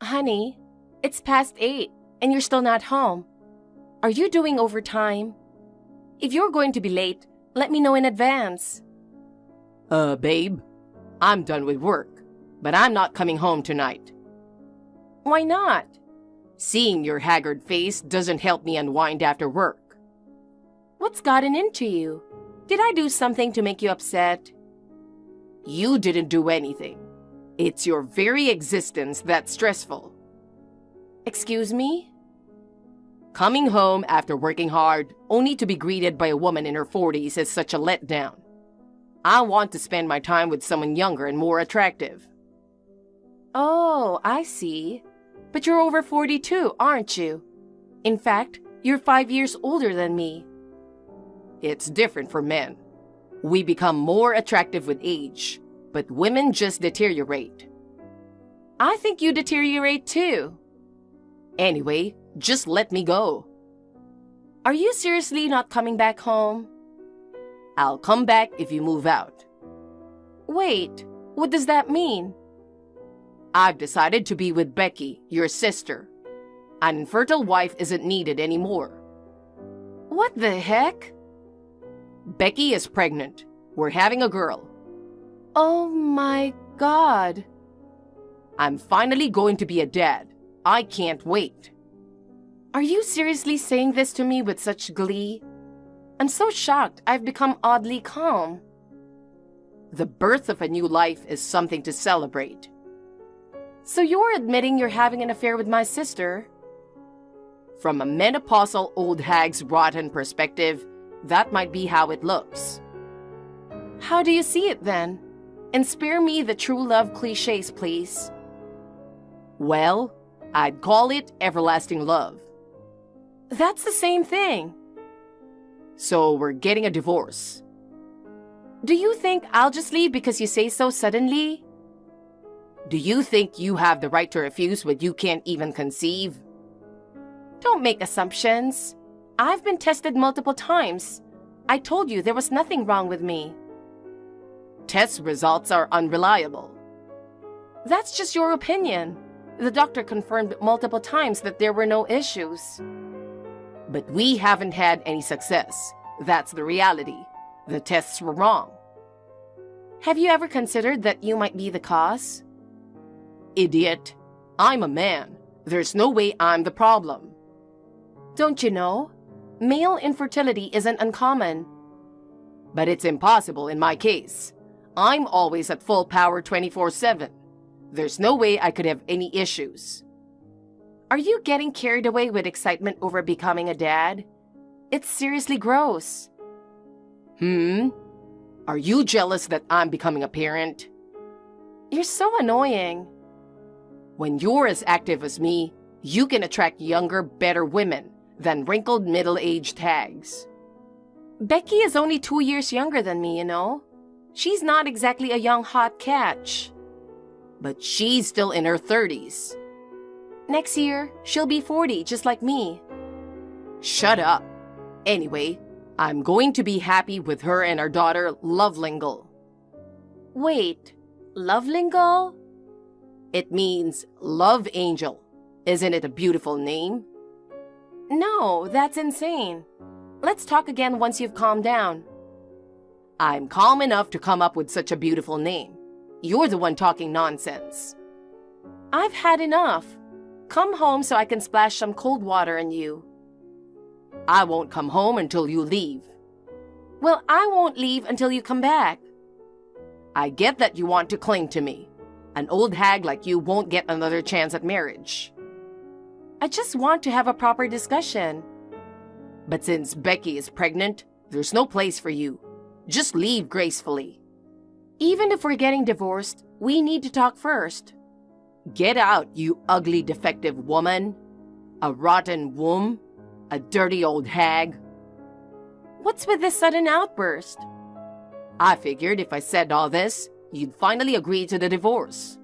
Honey, it's past 8 and you're still not home. Are you doing overtime? If you're going to be late, let me know in advance. Babe, I'm done with work, but I'm not coming home tonight. Why not? Seeing your haggard face doesn't help me unwind after work. What's gotten into you? Did I do something to make you upset? You didn't do anything. It's your very existence that's stressful. Excuse me? Coming home after working hard, only to be greeted by a woman in her 40s is such a letdown. I want to spend my time with someone younger and more attractive. Oh, I see. But you're over 42, aren't you? In fact, you're 5 years older than me. It's different for men. We become more attractive with age, but women just deteriorate. I think you deteriorate too. Anyway, just let me go. Are you seriously not coming back home? I'll come back if you move out. Wait, what does that mean? I've decided to be with Becky, your sister. An infertile wife isn't needed anymore. What the heck? Becky is pregnant. We're having a girl. Oh my God. I'm finally going to be a dad. I can't wait. Are you seriously saying this to me with such glee? I'm so shocked I've become oddly calm. The birth of a new life is something to celebrate. So you're admitting you're having an affair with my sister? From a menopausal old hag's rotten perspective, that might be how it looks. How do you see it then? And spare me the true love cliches, please. Well, I'd call it everlasting love. That's the same thing. So we're getting a divorce. Do you think I'll just leave because you say so suddenly? Do you think you have the right to refuse what you can't even conceive? Don't make assumptions. I've been tested multiple times. I told you there was nothing wrong with me. Test results are unreliable. That's just your opinion. The doctor confirmed multiple times that there were no issues. But we haven't had any success. That's the reality. The tests were wrong. Have you ever considered that you might be the cause? Idiot. I'm a man. There's no way I'm the problem. Don't you know? Male infertility isn't uncommon. But it's impossible in my case. I'm always at full power 24/7. There's no way I could have any issues. Are you getting carried away with excitement over becoming a dad? It's seriously gross. Are you jealous that I'm becoming a parent? You're so annoying. When you're as active as me, you can attract younger, better women than wrinkled middle-aged hags. Becky is only 2 years younger than me, you know. She's not exactly a young hot catch. But she's still in her 30s. Next year, she'll be 40, just like me. Shut up. Anyway, I'm going to be happy with her and our daughter, Lovelingle. Wait, Lovelingle? It means love angel. Isn't it a beautiful name? No, that's insane. Let's talk again once you've calmed down. I'm calm enough to come up with such a beautiful name. You're the one talking nonsense. I've had enough. Come home so I can splash some cold water on you. I won't come home until you leave. Well, I won't leave until you come back. I get that you want to cling to me. An old hag like you won't get another chance at marriage. I just want to have a proper discussion. But since Becky is pregnant, there's no place for you. Just leave gracefully. Even if we're getting divorced, we need to talk first. Get out, you ugly defective woman. A rotten womb. A dirty old hag. What's with this sudden outburst? I figured if I said all this, you'd finally agree to the divorce.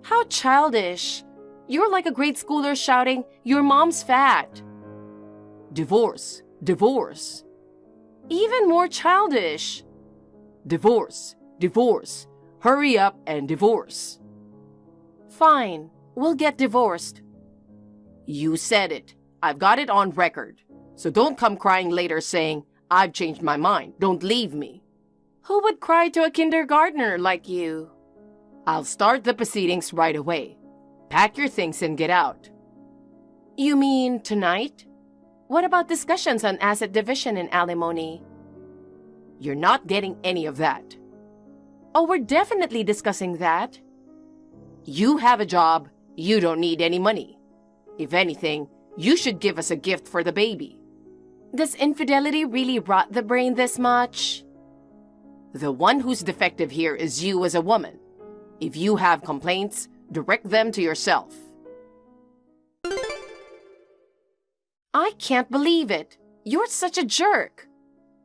How childish. You're like a grade schooler shouting, "Your mom's fat." Divorce. Divorce. Even more childish. Divorce. Divorce. Hurry up and divorce. Fine. We'll get divorced. You said it. I've got it on record. So don't come crying later saying, I've changed my mind. Don't leave me. Who would cry to a kindergartner like you? I'll start the proceedings right away. Pack your things and get out. You mean tonight? What about discussions on asset division and alimony? You're not getting any of that. Oh, we're definitely discussing that. You have a job. You don't need any money. If anything, you should give us a gift for the baby. Does infidelity really rot the brain this much? The one who's defective here is you as a woman. If you have complaints, direct them to yourself. I can't believe it. You're such a jerk.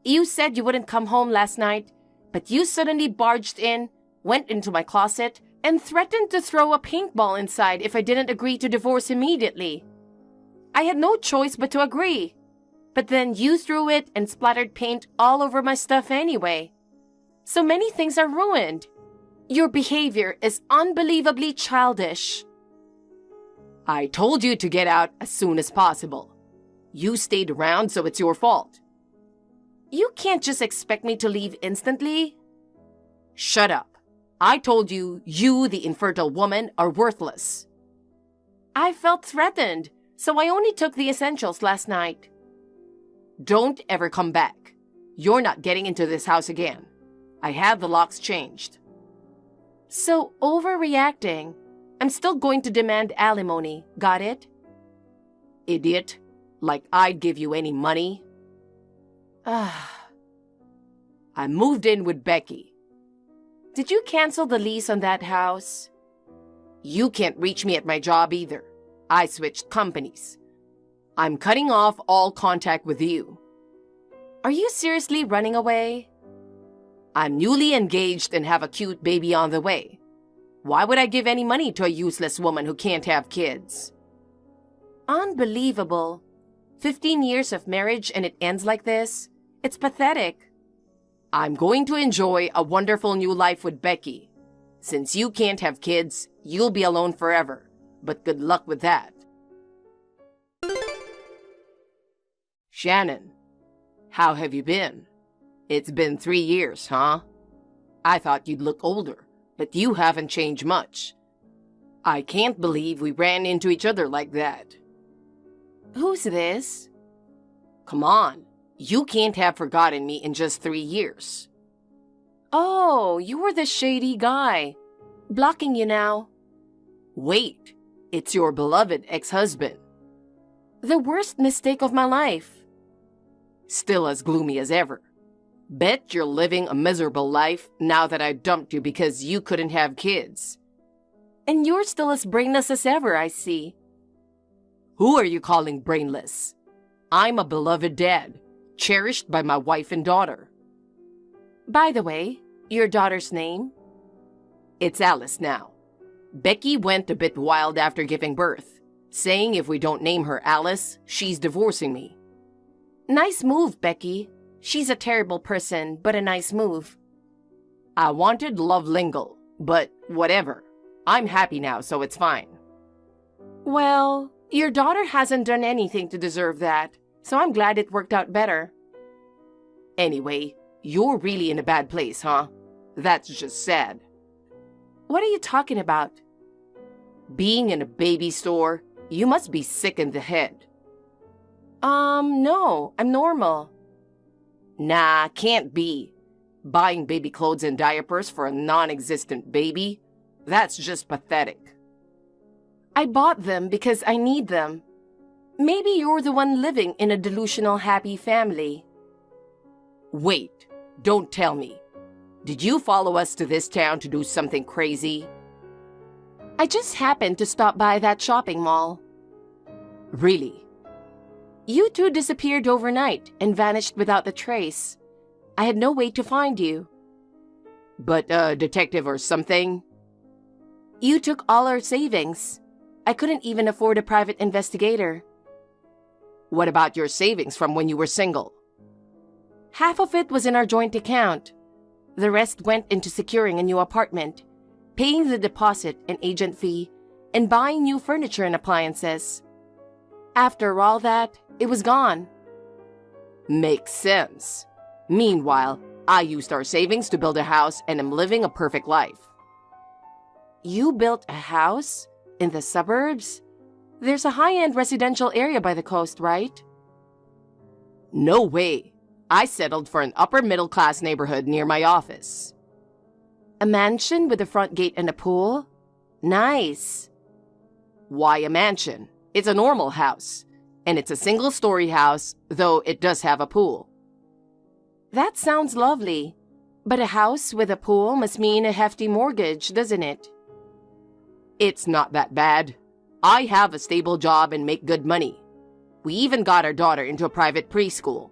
You said you wouldn't come home last night, but you suddenly barged in, went into my closet, and threatened to throw a paintball inside if I didn't agree to divorce immediately. I had no choice but to agree. But then you threw it and splattered paint all over my stuff anyway. So many things are ruined. Your behavior is unbelievably childish. I told you to get out as soon as possible. You stayed around, so it's your fault. You can't just expect me to leave instantly. Shut up. I told you, the infertile woman, are worthless. I felt threatened, so I only took the essentials last night. Don't ever come back. You're not getting into this house again. I had the locks changed. So overreacting. I'm still going to demand alimony. Got it? Idiot. Like I'd give you any money. Ah. I moved in with Becky. Did you cancel the lease on that house? You can't reach me at my job either. I switched companies. I'm cutting off all contact with you. Are you seriously running away? I'm newly engaged and have a cute baby on the way. Why would I give any money to a useless woman who can't have kids? Unbelievable. 15 years of marriage and it ends like this? It's pathetic. I'm going to enjoy a wonderful new life with Becky. Since you can't have kids, you'll be alone forever. But good luck with that. Shannon, how have you been? It's been 3 years, huh? I thought you'd look older, but you haven't changed much. I can't believe we ran into each other like that. Who's this? Come on, you can't have forgotten me in just 3 years. Oh, you were the shady guy. Blocking you now. Wait, it's your beloved ex-husband. The worst mistake of my life. Still as gloomy as ever. Bet you're living a miserable life now that I dumped you because you couldn't have kids. And you're still as brainless as ever, I see. Who are you calling brainless? I'm a beloved dad, cherished by my wife and daughter. By the way, your daughter's name? It's Alice now. Becky went a bit wild after giving birth, saying if we don't name her Alice, she's divorcing me. Nice move, Becky. She's a terrible person, but a nice move. I wanted Love Lingle, but whatever. I'm happy now, so it's fine. Well, your daughter hasn't done anything to deserve that, so I'm glad it worked out better. Anyway, you're really in a bad place, huh? That's just sad. What are you talking about? Being in a baby store, you must be sick in the head. No, I'm normal. Nah, can't be. Buying baby clothes and diapers for a non-existent baby? That's just pathetic. I bought them because I need them. Maybe you're the one living in a delusional happy family. Wait, don't tell me. Did you follow us to this town to do something crazy? I just happened to stop by that shopping mall. Really? You two disappeared overnight and vanished without a trace. I had no way to find you. But a detective or something? You took all our savings. I couldn't even afford a private investigator. What about your savings from when you were single? Half of it was in our joint account. The rest went into securing a new apartment, paying the deposit and agent fee, and buying new furniture and appliances. After all that, it was gone. Makes sense. Meanwhile, I used our savings to build a house and am living a perfect life. You built a house? In the suburbs? There's a high-end residential area by the coast, right? No way. I settled for an upper-middle-class neighborhood near my office. A mansion with a front gate and a pool? Nice. Why a mansion? It's a normal house. And it's a single-story house, though it does have a pool. That sounds lovely. But a house with a pool must mean a hefty mortgage, doesn't it? It's not that bad. I have a stable job and make good money. We even got our daughter into a private preschool.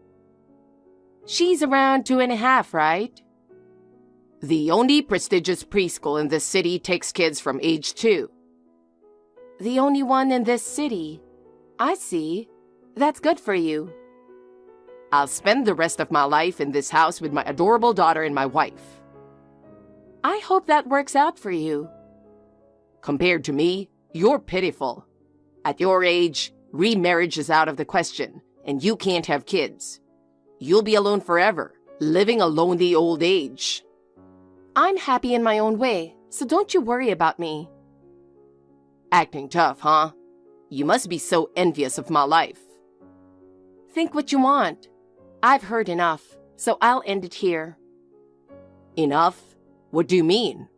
She's around 2.5, right? The only prestigious preschool in this city takes kids from age 2. The only one in this city. I see. That's good for you. I'll spend the rest of my life in this house with my adorable daughter and my wife. I hope that works out for you. Compared to me, you're pitiful. At your age, remarriage is out of the question, and you can't have kids. You'll be alone forever, living a lonely old age. I'm happy in my own way, so don't you worry about me. Acting tough, huh? You must be so envious of my life. Think what you want. I've heard enough, so I'll end it here. Enough? What do you mean?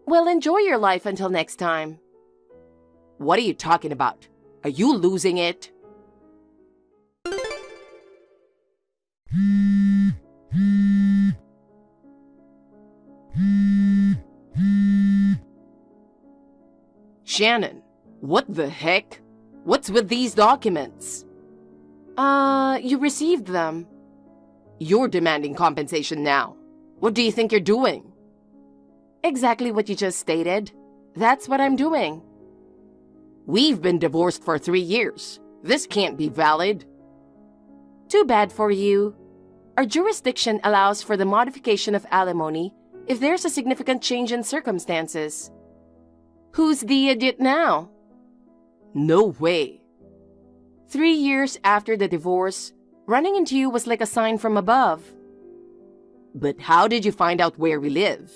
Well, enjoy your life until next time. What are you talking about? Are you losing it? Shannon, what the heck? What's with these documents? You received them. You're demanding compensation now. What do you think you're doing? Exactly what you just stated. That's what I'm doing. We've been divorced for 3 years. This can't be valid. Too bad for you. Our jurisdiction allows for the modification of alimony if there's a significant change in circumstances. Who's the idiot now? No way. 3 years after the divorce, running into you was like a sign from above. But how did you find out where we live?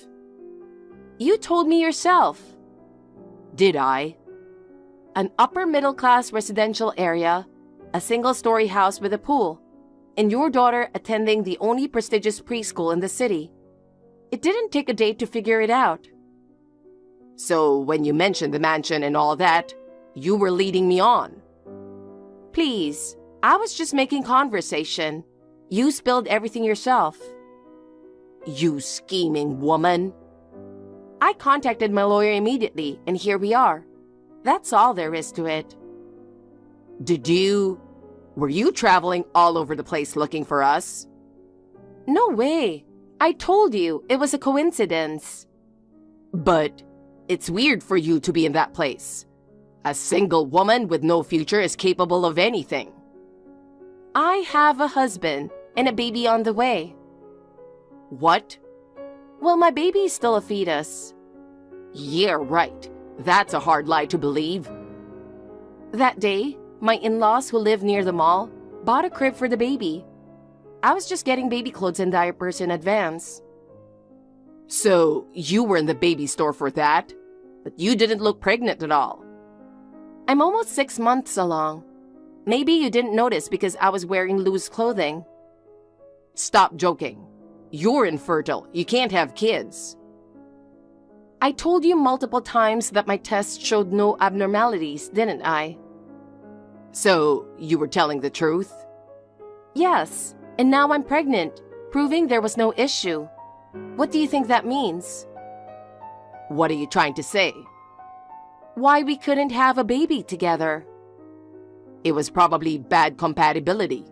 You told me yourself. Did I? An upper-middle-class residential area, a single-story house with a pool, and your daughter attending the only prestigious preschool in the city. It didn't take a day to figure it out. So when you mentioned the mansion and all that, you were leading me on. Please, I was just making conversation. You spilled everything yourself. You scheming woman. I contacted my lawyer immediately, and here we are. That's all there is to it. Were you traveling all over the place looking for us? No way. I told you, it was a coincidence. But it's weird for you to be in that place. A single woman with no future is capable of anything. I have a husband and a baby on the way. What? Well, my baby is still a fetus. Yeah, right. That's a hard lie to believe. That day, my in-laws who live near the mall bought a crib for the baby. I was just getting baby clothes and diapers in advance. So, you were in the baby store for that? But you didn't look pregnant at all. I'm almost 6 months along. Maybe you didn't notice because I was wearing loose clothing. Stop joking. You're infertile. You can't have kids. I told you multiple times that my tests showed no abnormalities, didn't I? So, you were telling the truth? Yes, and now I'm pregnant, proving there was no issue. What do you think that means? What are you trying to say? Why we couldn't have a baby together. It was probably bad compatibility.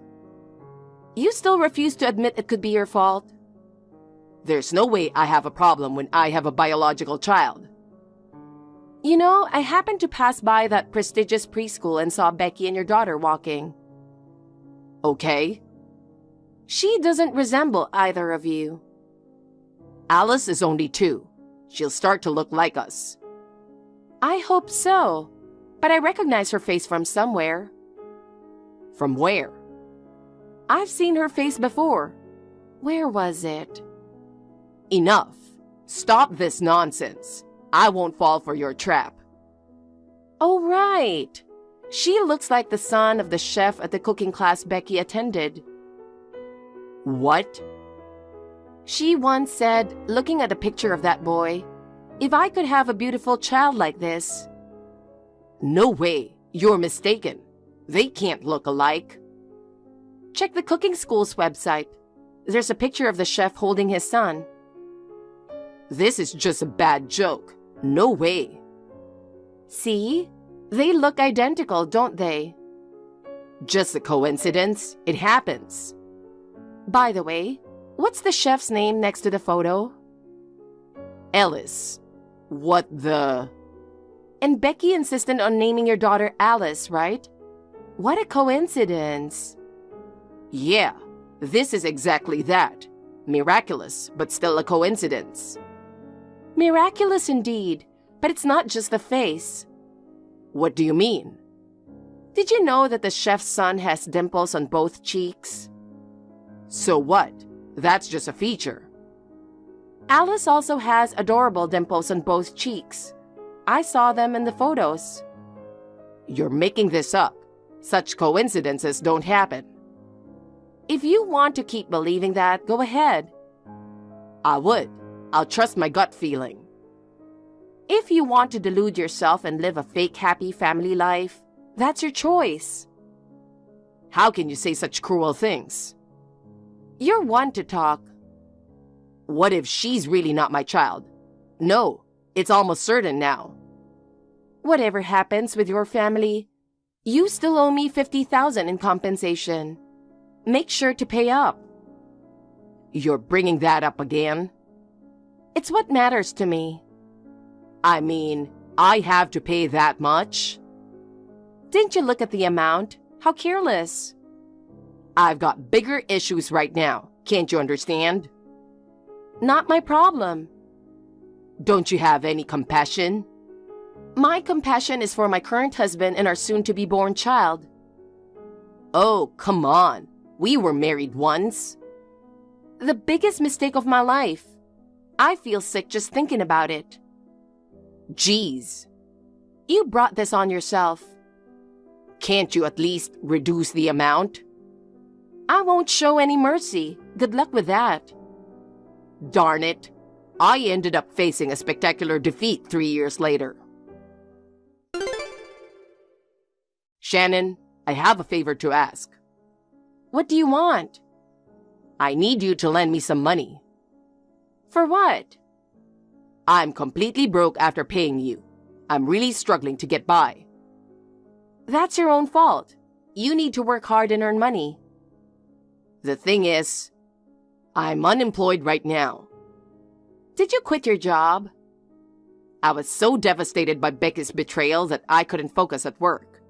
You still refuse to admit it could be your fault? There's no way I have a problem when I have a biological child. You know, I happened to pass by that prestigious preschool and saw Becky and your daughter walking. Okay. She doesn't resemble either of you. Alice is only 2. She'll start to look like us. I hope so, but I recognize her face from somewhere. From where? I've seen her face before. Where was it? Enough. Stop this nonsense. I won't fall for your trap. Oh, right. She looks like the son of the chef at the cooking class Becky attended. What? She once said, looking at a picture of that boy, "If I could have a beautiful child like this." No way. You're mistaken. They can't look alike. Check the cooking school's website. There's a picture of the chef holding his son. This is just a bad joke. No way. See? They look identical, don't they? Just a coincidence. It happens. By the way, what's the chef's name next to the photo? Ellis. What the... And Becky insisted on naming your daughter Alice, right? What a coincidence. Yeah, this is exactly that. Miraculous, but still a coincidence. Miraculous indeed, but it's not just the face. What do you mean? Did you know that the chef's son has dimples on both cheeks? So what? That's just a feature. Alice also has adorable dimples on both cheeks. I saw them in the photos. You're making this up. Such coincidences don't happen. If you want to keep believing that, go ahead. I would. I'll trust my gut feeling. If you want to delude yourself and live a fake happy family life, that's your choice. How can you say such cruel things? You're one to talk. What if she's really not my child? No, it's almost certain now. Whatever happens with your family, you still owe me $50,000 in compensation. Make sure to pay up. You're bringing that up again? It's what matters to me. I mean, I have to pay that much? Didn't you look at the amount? How careless. I've got bigger issues right now. Can't you understand? Not my problem. Don't you have any compassion? My compassion is for my current husband and our soon-to-be-born child. Oh, come on. We were married once. The biggest mistake of my life. I feel sick just thinking about it. Jeez. You brought this on yourself. Can't you at least reduce the amount? I won't show any mercy. Good luck with that. Darn it. I ended up facing a spectacular defeat 3 years later. Shannon, I have a favor to ask. What do you want? I need you to lend me some money. For what? I'm completely broke after paying you. I'm really struggling to get by. That's your own fault. You need to work hard and earn money. The thing is, I'm unemployed right now. Did you quit your job? I was so devastated by Becky's betrayal that I couldn't focus at work.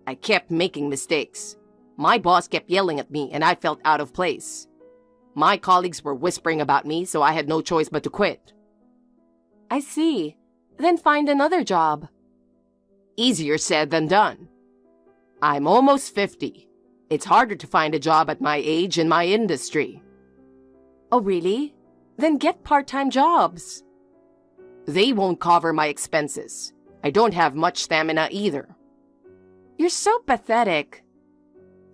I kept making mistakes. My boss kept yelling at me and I felt out of place. My colleagues were whispering about me, so I had no choice but to quit. I see. Then find another job. Easier said than done. I'm almost 50. It's harder to find a job at my age in my industry. Oh, really? Then get part-time jobs. They won't cover my expenses. I don't have much stamina either. You're so pathetic.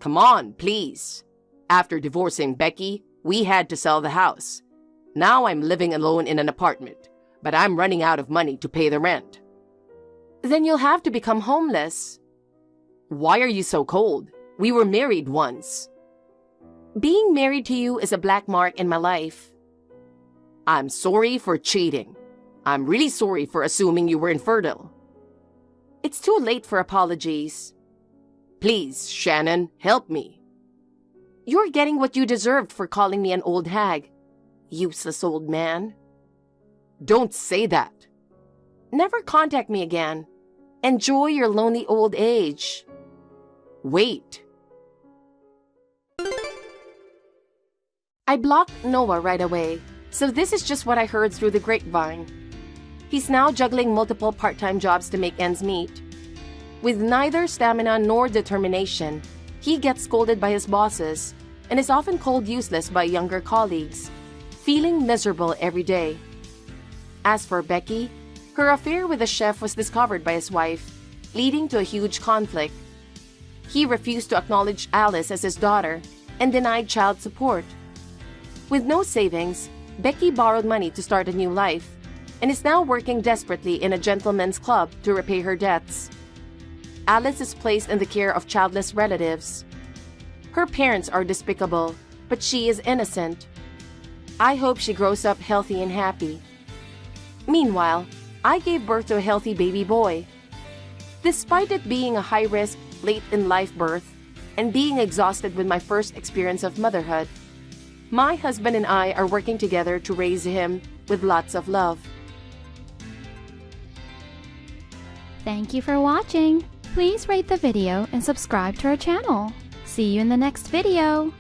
Come on, please. After divorcing Becky, we had to sell the house. Now I'm living alone in an apartment, but I'm running out of money to pay the rent. Then you'll have to become homeless. Why are you so cold? We were married once. Being married to you is a black mark in my life. I'm sorry for cheating. I'm really sorry for assuming you were infertile. It's too late for apologies. Please, Shannon, help me. You're getting what you deserved for calling me an old hag. Useless old man. Don't say that. Never contact me again. Enjoy your lonely old age. Wait. I blocked Noah right away, so this is just what I heard through the grapevine. He's now juggling multiple part-time jobs to make ends meet. With neither stamina nor determination, he gets scolded by his bosses and is often called useless by younger colleagues, feeling miserable every day. As for Becky, her affair with the chef was discovered by his wife, leading to a huge conflict. He refused to acknowledge Alice as his daughter and denied child support. With no savings, Becky borrowed money to start a new life and is now working desperately in a gentleman's club to repay her debts. Alice is placed in the care of childless relatives. Her parents are despicable, but she is innocent. I hope she grows up healthy and happy. Meanwhile, I gave birth to a healthy baby boy. Despite it being a high-risk, late-in-life birth and being exhausted with my first experience of motherhood, my husband and I are working together to raise him with lots of love. Thank you for watching. Please rate the video and subscribe to our channel. See you in the next video.